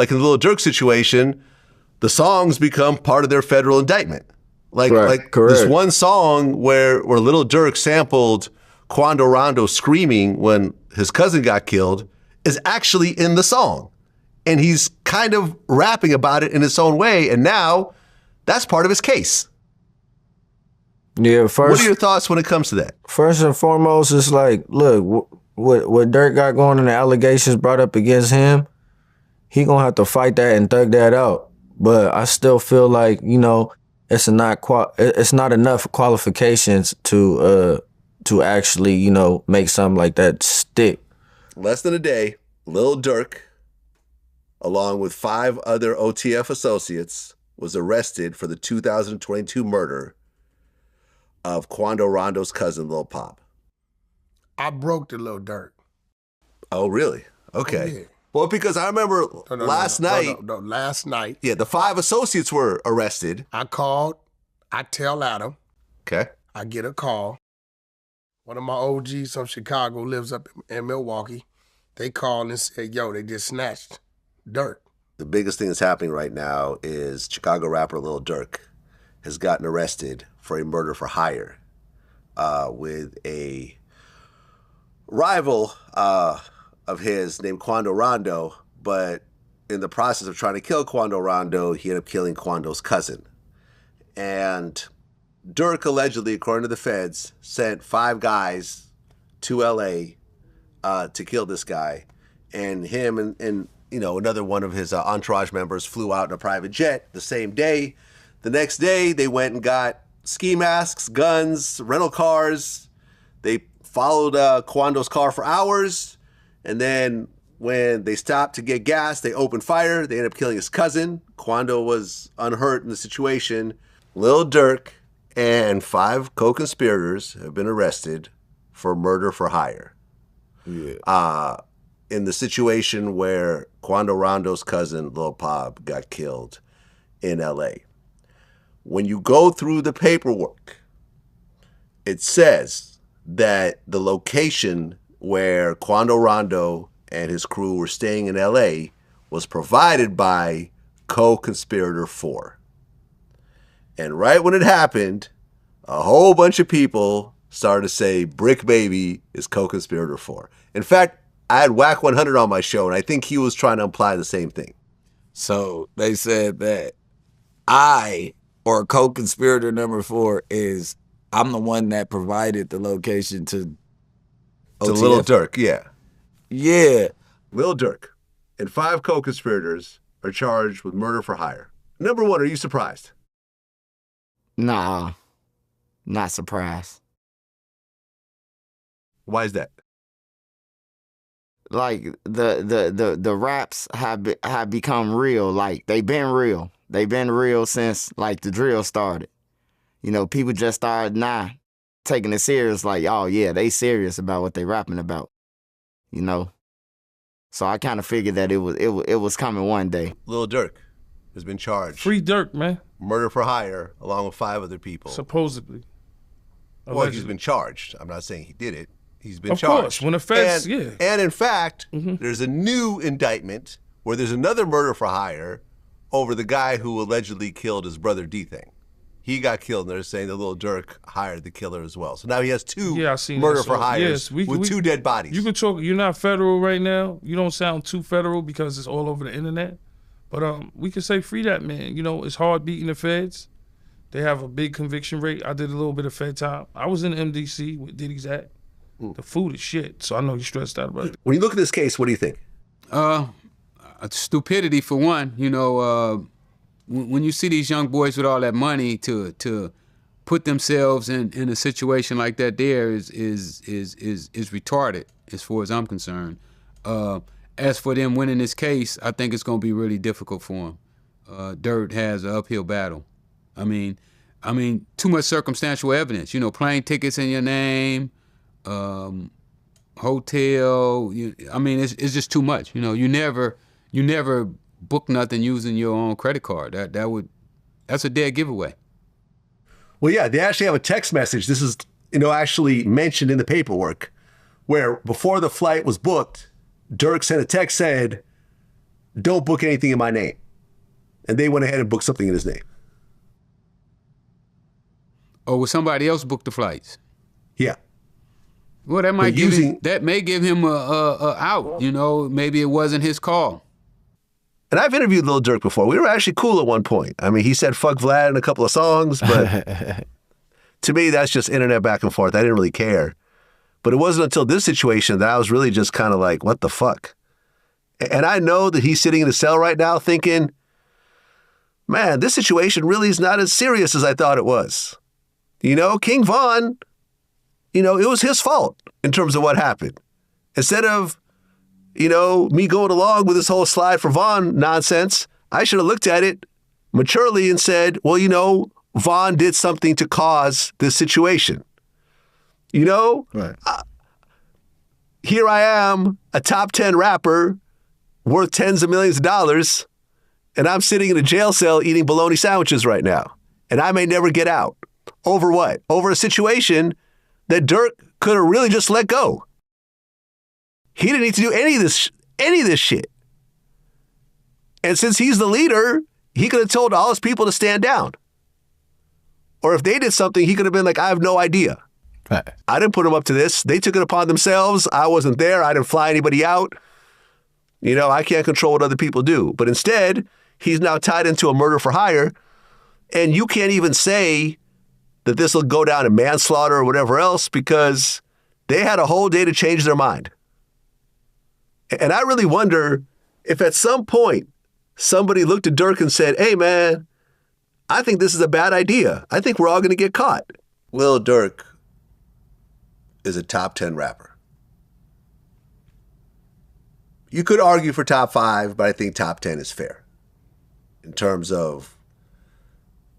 Like in the Lil Durk situation, the songs become part of their federal indictment. Like this one song where Lil Durk sampled Quando Rondo screaming when his cousin got killed is actually in the song. And he's kind of rapping about it in his own way. And now that's part of his case. Yeah, what are your thoughts when it comes to that? First and foremost, it's like, look, what Durk got going and the allegations brought up against him, he gonna have to fight that and thug that out. But I still feel like, you know, it's not enough qualifications to actually, you know, make something like that stick. Less than a day, Lil Durk, along with 5 other OTF associates, was arrested for the 2022 murder of Quando Rondo's cousin, Lil Pop. I broke the Lil Durk. Oh, really? Okay. Oh, yeah. Well, because I remember last night. Last night. Yeah, the 5 associates were arrested. I called. I tell Adam. Okay. I get a call. One of my OGs from Chicago lives up in Milwaukee. They called and said, yo, they just snatched Durk. The biggest thing that's happening right now is Chicago rapper Lil Durk has gotten arrested for a murder for hire with a rival of his named Quando Rondo, but in the process of trying to kill Quando Rondo, he ended up killing Quando's cousin. And Durk allegedly, according to the feds, sent 5 guys to LA to kill this guy. And him and you know, another one of his entourage members flew out in a private jet the same day. The next day, they went and got ski masks, guns, rental cars. They followed Quando's car for hours. And then when they stopped to get gas, they opened fire. They ended up killing his cousin. Quando was unhurt in the situation. Lil Durk and 5 co-conspirators have been arrested for murder for hire. Yeah. In the situation where Quando Rondo's cousin, Lil Pop, got killed in LA. When you go through the paperwork, it says that the location where Quando Rondo and his crew were staying in LA was provided by co-conspirator 4. And right when it happened, a whole bunch of people started to say Brick Baby is co-conspirator 4. In fact, I had Whack 100 on my show, and I think he was trying to imply the same thing. So they said that I, or co-conspirator number 4, is I'm the one that provided the location to OTF. Lil Durk, yeah. Yeah. Lil Durk and 5 co-conspirators are charged with murder for hire. Number 1, are you surprised? Nah, not surprised. Why is that? Like the raps have become real. Like they've been real. They've been real since like the drill started. You know, people just started now taking it serious. Like, oh yeah, they serious about what they rapping about. You know, so I kind of figured that it was coming one day. Lil Durk has been charged. Free Durk, man. Murder for hire, along with 5 other people. Supposedly. Well, he's been charged. I'm not saying he did it. He's been charged. Of course, when the feds, yeah. And in fact, there's a new indictment where there's another murder for hire over the guy who allegedly killed his brother D-Thing. He got killed, and they're saying that Lil Durk hired the killer as well. So now he has 2 murder for hires with 2 dead bodies. You can talk. You're not federal right now. You don't sound too federal because it's all over the internet. But we can say free that man. You know, it's hard beating the feds. They have a big conviction rate. I did a little bit of fed time. I was in MDC with Diddy's Act. The food is shit, so I know you're stressed out about it. When you look at this case, what do you think? Stupidity for one. You know, when you see these young boys with all that money to put themselves in a situation like that, there is retarded as far as I'm concerned. As for them winning this case, I think it's going to be really difficult for them. Dirt has an uphill battle. I mean, too much circumstantial evidence. You know, plane tickets in your name. Hotel. It's just too much. You know, you never book nothing using your own credit card. That's a dead giveaway. Well, yeah, they actually have a text message. This is, actually mentioned in the paperwork, where before the flight was booked, Durk sent a text said, don't book anything in my name. And they went ahead and booked something in his name. Or would somebody else book the flights? Yeah. Well, that might that may give him a out. You know, maybe it wasn't his call. And I've interviewed Lil Durk before. We were actually cool at one point. I mean, he said "fuck Vlad" in a couple of songs, but to me, that's just internet back and forth. I didn't really care. But it wasn't until this situation that I was really just kind of like, what the fuck? And I know that he's sitting in a cell right now thinking, man, this situation really is not as serious as I thought it was. You know, King Von, you know, it was his fault in terms of what happened. Instead of, you know, me going along with this whole slide for Von nonsense, I should have looked at it maturely and said, well, you know, Von did something to cause this situation. You know, Right. Here I am, a top 10 rapper worth tens of millions of dollars, and I'm sitting in a jail cell eating bologna sandwiches right now. And I may never get out. Over what? Over a situation that Durk could have really just let go. He didn't need to do any of this shit. And since he's the leader, he could have told all his people to stand down. Or if they did something, he could have been like, I have no idea. Right. I didn't put them up to this. They took it upon themselves. I wasn't there. I didn't fly anybody out. You know, I can't control what other people do. But instead, he's now tied into a murder for hire. And you can't even say that this will go down in manslaughter or whatever else because they had a whole day to change their mind. And I really wonder if at some point somebody looked at Durk and said, hey, man, I think this is a bad idea. I think we're all going to get caught. Lil Durk is a top 10 rapper. You could argue for top 5, but I think top 10 is fair in terms of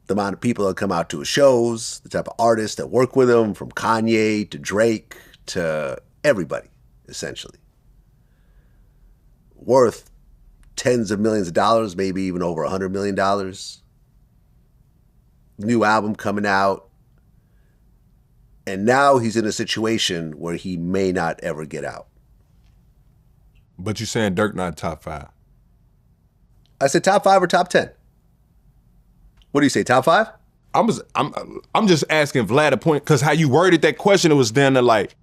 the amount of people that come out to his shows, the type of artists that work with him, from Kanye to Drake to everybody, essentially. Worth tens of millions of dollars, maybe even over $100 million. New album coming out. And now he's in a situation where he may not ever get out. But you're saying Durk not top 5? I said top 5 or top 10. What do you say, top 5? I'm just asking Vlad a point, because how you worded that question, it was then to like,